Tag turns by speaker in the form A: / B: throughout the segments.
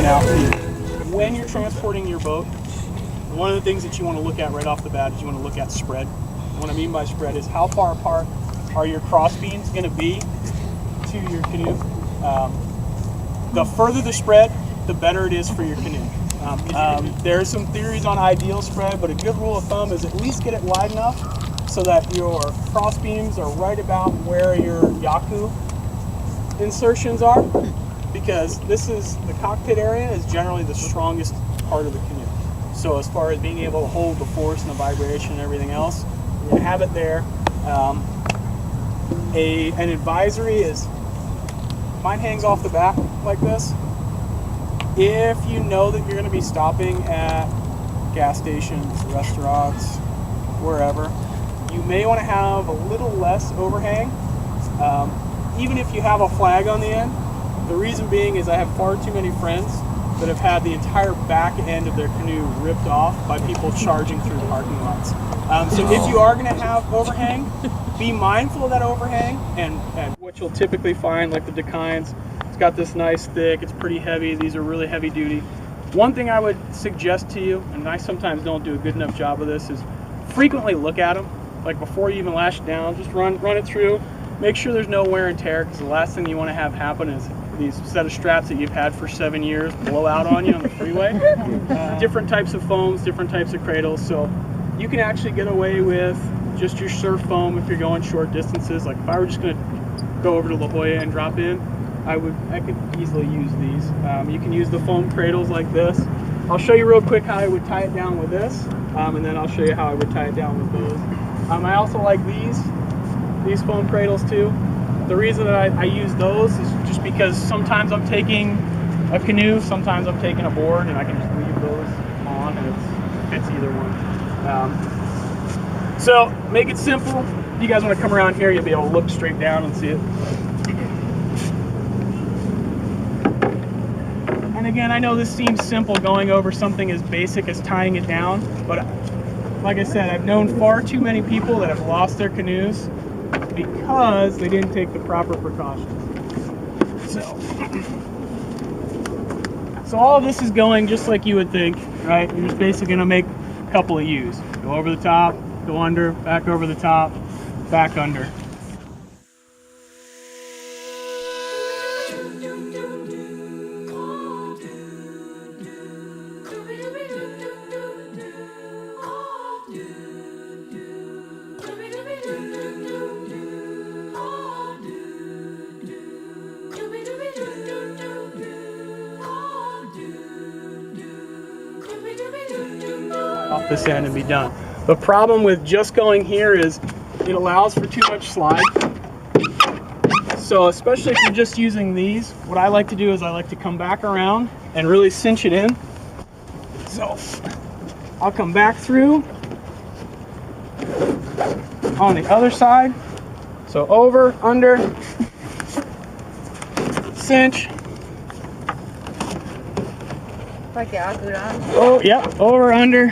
A: Now, when you're transporting your boat, one of the things that you want to look at right off the bat is you want to look at spread. What I mean by spread is how far apart are your cross beams going to be to your canoe. The further the spread, the better it is for your canoe. There are some theories on ideal spread, but a good rule of thumb is at least get it wide enough so that your cross beams are right about where your Yaku insertions are, because this is the cockpit area is generally the strongest part of the canoe. So as far as being able to hold the force and the vibration and everything else, you're going to have it there. An advisory is, mine hangs off the back like this. If you know that you're going to be stopping at gas stations, restaurants, wherever, you may want to have a little less overhang, even if you have a flag on the end. The reason being is I have far too many friends that have had the entire back end of their canoe ripped off by people charging through parking lots. So if you are going to have overhang, be mindful of that overhang, and what you'll typically find, like the Dakines, it's got this nice thick, it's pretty heavy, these are really heavy duty. One thing I would suggest to you, and I sometimes don't do a good enough job of this, is frequently look at them. Like before you even lash it down, just run it through, make sure there's no wear and tear, because the last thing you want to have happen is these set of straps that you've had for 7 years blow out on you on the freeway. Different types of foams, different types of cradles, so you can actually get away with just your surf foam if you're going short distances. Like if I were just going to go over to La Jolla and drop in, I could easily use these. You can use the foam cradles like this. I'll show you real quick how I would tie it down with this, and then I'll show you how I would tie it down with those. I also like these foam cradles too. The reason that I use those is just because sometimes I'm taking a canoe, sometimes I'm taking a board, and I can just leave those on, and it fits either one. So make it simple. If you guys want to come around here, you'll be able to look straight down and see it. And again, I know this seems simple going over something as basic as tying it down, but like I said, I've known far too many people that have lost their canoes because they didn't take the proper precautions. So all of this is going just like you would think, right? You're just basically going to make a couple of U's. Go over the top, go under, back over the top, back under. Off this end and be done. The problem with just going here is it allows for too much slide. So especially if you're just using these, what I like to do is I like to come back around and really cinch it in. So I'll come back through on the other side. So over, under, cinch.
B: Like the Akudan.
A: Oh, yeah, over, under,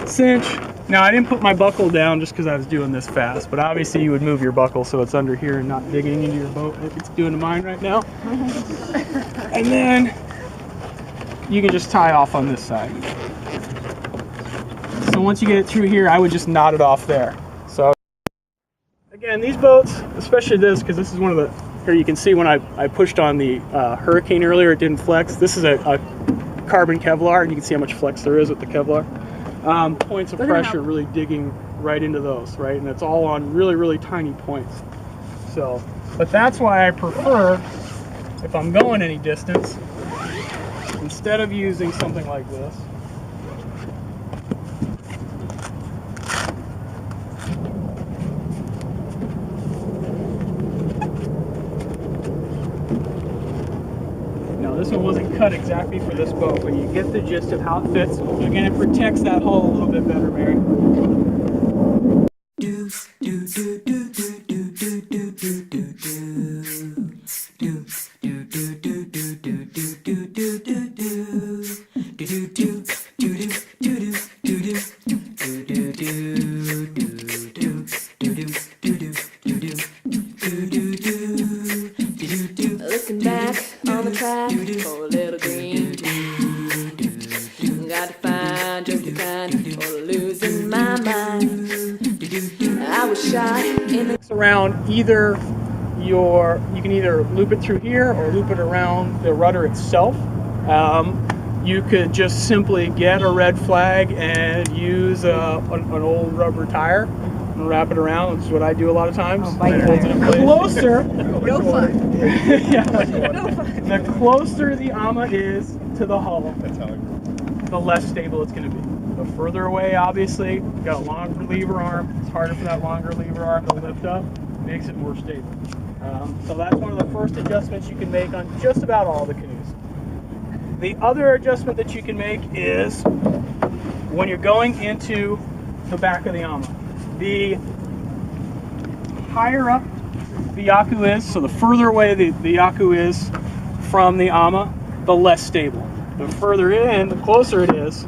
A: cinch. Now, I didn't put my buckle down just because I was doing this fast, but obviously you would move your buckle so it's under here and not digging into your boat like it's doing to mine right now. And then you can just tie off on this side. So once you get it through here, I would just knot it off there. So again, these boats, especially this, because this is one of the, here you can see when I pushed on the Hurricane earlier, it didn't flex. This is a carbon Kevlar, and you can see how much flex there is with the Kevlar. Points of pressure really digging right into those, right? And it's all on really, really tiny points. So, but that's why I prefer, if I'm going any distance, instead of using something like this, this one wasn't cut exactly for this boat, but you get the gist of how it fits. Again, it protects that hull a little bit better, Mary.
B: Looking back on the track,
C: for a little green tea. Got to find just the kind for losing my mind. I was shot in the
A: Around either you can either loop it through here or loop it around the rudder itself. You could just simply get a red flag and use an old rubber tire and wrap it around, which is what I do a lot of times.
B: Oh, bike
A: And it holds it in
B: tire.
A: place. Closer,
B: No fun.
A: yeah,
B: No fun.
A: the closer the AMA is to the hull, the less stable it's going to be. The further away, obviously, you've got a longer lever arm. It's harder for that longer lever arm to lift up. Makes it more stable. So that's one of the first adjustments you can make on just about all the canoes. The other adjustment that you can make is when you're going into the back of the AMA. The higher up the Yaku is, so the further away the Yaku is from the AMA, the less stable. The further in, the closer it is,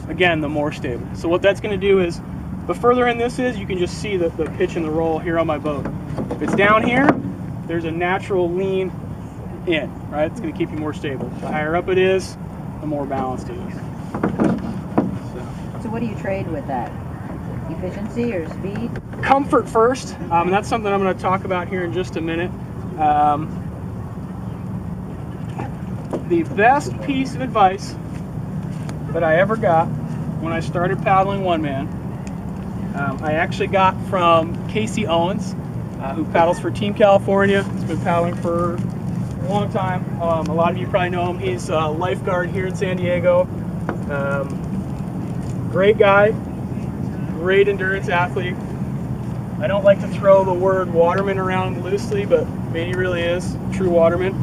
A: again, the more stable. So what that's going to do is, the further in this is, you can just see the pitch and the roll here on my boat. If it's down here, there's a natural lean in, right? It's going to keep you more stable. The higher up it is, the more balanced it is.
B: So what do you trade with that? Efficiency or speed?
A: Comfort first, and that's something I'm going to talk about here in just a minute. The best piece of advice that I ever got when I started paddling one man, I actually got from Casey Owens, who paddles for Team California. He's been paddling for a long time. A lot of you probably know him. He's a lifeguard here in San Diego. Great guy, great endurance athlete. I don't like to throw the word waterman around loosely, but I mean, he really is a true waterman.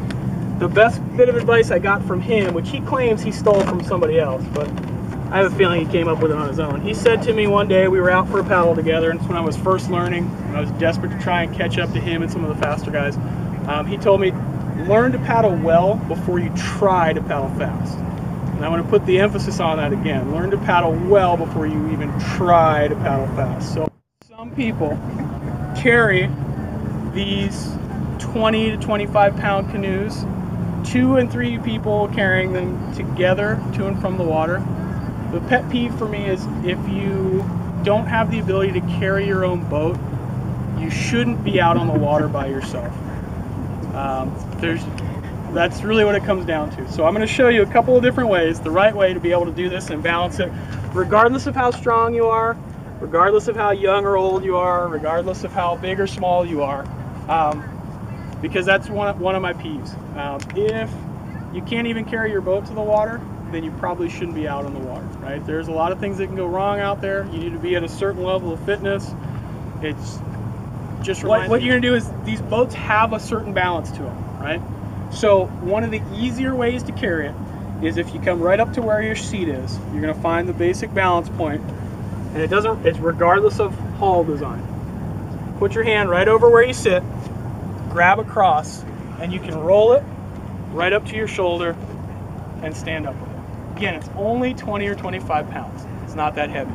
A: The best bit of advice I got from him, which he claims he stole from somebody else, but I have a feeling he came up with it on his own. He said to me one day, we were out for a paddle together, and it's when I was first learning, and I was desperate to try and catch up to him and some of the faster guys. He told me, learn to paddle well before you try to paddle fast. And I want to put the emphasis on that again. Learn to paddle well before you even try to paddle fast. So some people carry these 20 to 25 pound canoes, 2 and 3 people carrying them together to and from the water. The pet peeve for me is if you don't have the ability to carry your own boat, you shouldn't be out on the water by yourself. That's really what it comes down to. So I'm going to show you a couple of different ways, the right way to be able to do this and balance it, regardless of how strong you are, regardless of how young or old you are, regardless of how big or small you are, because that's one of my peeves. If you can't even carry your boat to the water, then you probably shouldn't be out on the water, right? There's a lot of things that can go wrong out there. You need to be at a certain level of fitness. It's just what you're going to do is these boats have a certain balance to them, right? So one of the easier ways to carry it is if you come right up to where your seat is, you're going to find the basic balance point, and it's regardless of hull design. Put your hand right over where you sit, grab across, and you can roll it right up to your shoulder and stand up with it. Again, it's only 20 or 25 pounds. It's not that heavy.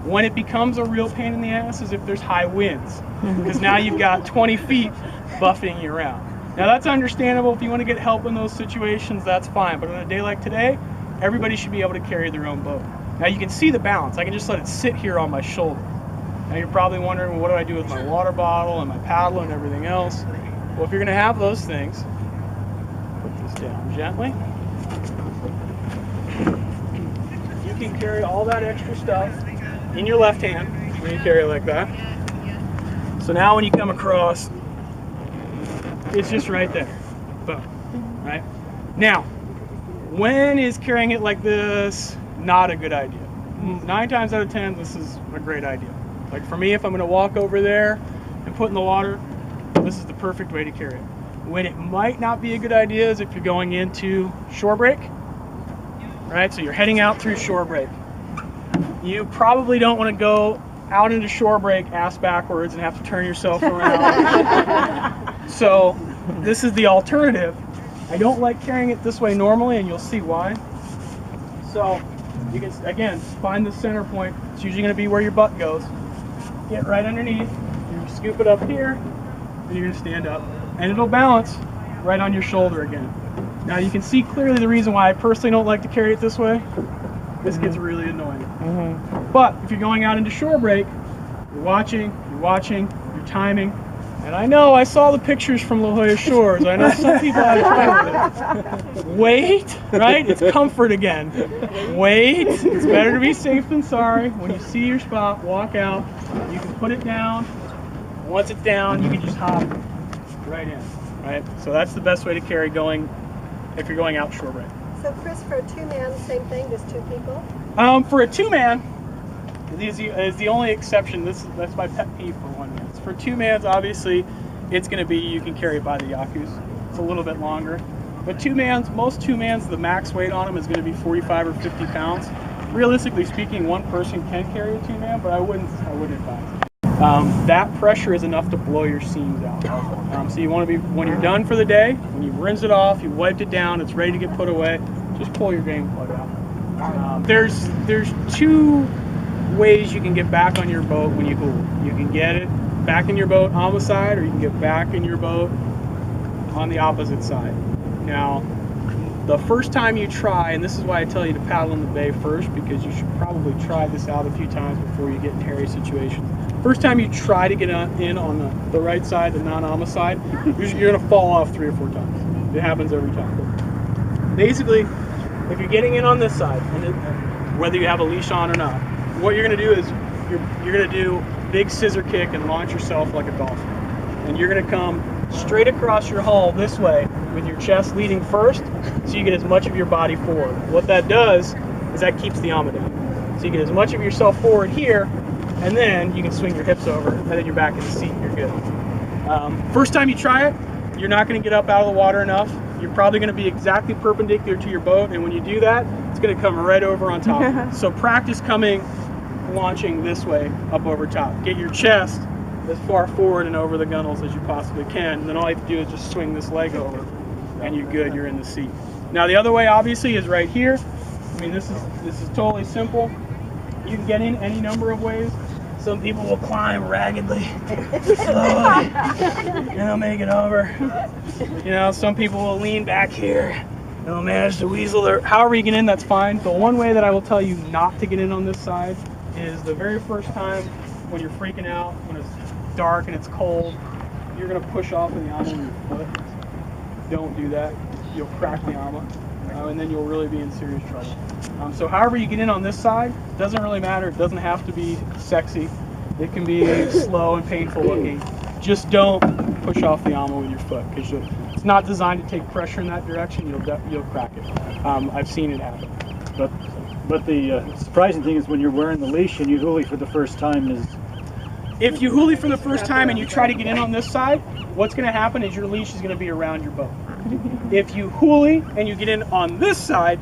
A: When it becomes a real pain in the ass is if there's high winds, because now you've got 20 feet buffeting you around. Now that's understandable. If you want to get help in those situations, that's fine. But on a day like today, everybody should be able to carry their own boat. Now you can see the balance. I can just let it sit here on my shoulder. Now you're probably wondering, well, what do I do with my water bottle and my paddle and everything else? Well, if you're going to have those things, put this down gently. You can carry all that extra stuff in your left hand when you carry it like that. So now when you come across, it's just right there. Boom. Right? Now, when is carrying it like this not a good idea? 9 times out of 10, this is a great idea. Like for me, if I'm going to walk over there and put in the water, this is the perfect way to carry it. When it might not be a good idea is if you're going into shore break. Right? So you're heading out through shore break. You probably don't want to go out into shore break ass backwards and have to turn yourself around. So this is the alternative. I don't like carrying it this way normally, and you'll see why. So you can, again, find the center point. It's usually going to be where your butt goes. Get right underneath. You scoop it up here, and you're going to stand up. And it'll balance right on your shoulder again. Now you can see clearly the reason why I personally don't like to carry it this way. This gets really annoying. But if you're going out into shore break, you're watching, you're timing. And I know I saw the pictures from La Jolla Shores. I know some people had trouble with it. Wait, right? It's comfort again. Wait. It's better to be safe than sorry. When you see your spot, walk out. You can put it down. Once it's down, you can just hop right in. Right? So that's the best way to carry going if you're going out shore break.
D: So Chris, for a 2-man, same thing, just 2 people?
A: For a 2-man, is the only exception. That's my pet peeve for 1-man. For 2-mans, obviously, it's going to be, you can carry it by the Yakus. It's a little bit longer. But 2-mans, most 2-mans, the max weight on them is going to be 45 or 50 pounds. Realistically speaking, one person can carry a 2-man, but I wouldn't advise it. That pressure is enough to blow your seams out. So you want to be, when you're done for the day, when you've rinsed it off, you've wiped it down, it's ready to get put away, just pull your game plug out. There's 2 ways you can get back on your boat when you hula. You can get it back in your boat on the side, or you can get back in your boat on the opposite side. Now, the first time you try, and this is why I tell you to paddle in the bay first, because you should probably try this out a few times before you get in hairy situations. First time you try to get in on the right side, the non-AMA side, you're going to fall off 3 or 4 times. It happens every time. Basically, if you're getting in on this side, and whether you have a leash on or not, what you're going to do is you're going to do big scissor kick and launch yourself like a dolphin. And you're going to come straight across your hull this way with your chest leading first, so you get as much of your body forward. What that does is that keeps the AMA down. So you get as much of yourself forward here, and then you can swing your hips over, and then you're back in the seat and you're good. First time you try it, you're not going to get up out of the water enough. You're probably going to be exactly perpendicular to your boat, and when you do that, it's going to come right over on top of it. So practice launching this way up over top. Get your chest as far forward and over the gunnels as you possibly can, and then all you have to do is just swing this leg over, and you're good, you're in the seat. Now the other way obviously is right here. I mean, this is totally simple. You can get in any number of ways. Some people will climb raggedly, slowly, and they'll make it over. You know, some people will lean back here, and they'll manage to weasel their, however you get in, that's fine. The one way that I will tell you not to get in on this side is the very first time when you're freaking out, when it's dark and it's cold, you're going to push off of the AMA with your foot. Don't do that. You'll crack the AMA, and then you'll really be in serious trouble. So however you get in on this side, doesn't really matter. It doesn't have to be sexy. It can be slow and painful looking. Just don't push off the AMA with your foot, because it's not designed to take pressure in that direction. You'll crack it. I've seen it happen.
E: But the surprising thing is when you're wearing the leash and you huli for the first time is...
A: If you huli for the first time and you try to get in on this side, what's going to happen is your leash is going to be around your boat. If you huli and you get in on this side,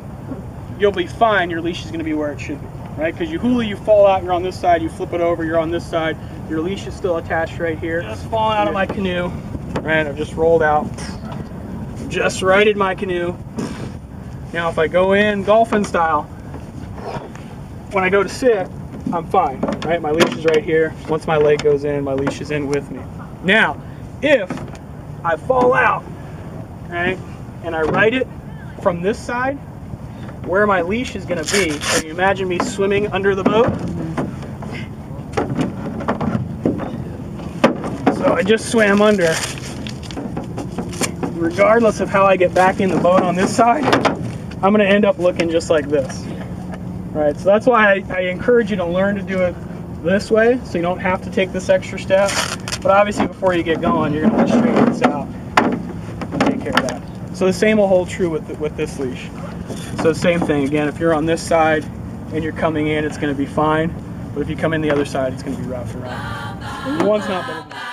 A: you'll be fine. Your leash is going to be where it should be, right? Because you huli, you fall out, you're on this side, you flip it over, you're on this side, your leash is still attached right here. Just falling out of my canoe, right? I've just rolled out, just righted my canoe. Now if I go in dolphin style, when I go to sit, I'm fine, right? My leash is right here. Once my leg goes in, my leash is in with me. Now, if I fall out, right, and I right it from this side, where my leash is going to be, can you imagine me swimming under the boat? So I just swam under. Regardless of how I get back in the boat on this side, I'm going to end up looking just like this. Right, so that's why I encourage you to learn to do it this way, so you don't have to take this extra step. But obviously before you get going, you're going to straighten this out and take care of that. So the same will hold true with this leash. So same thing, again, if you're on this side and you're coming in, it's going to be fine. But if you come in the other side, it's going to be rough and rough. One's not better than the other.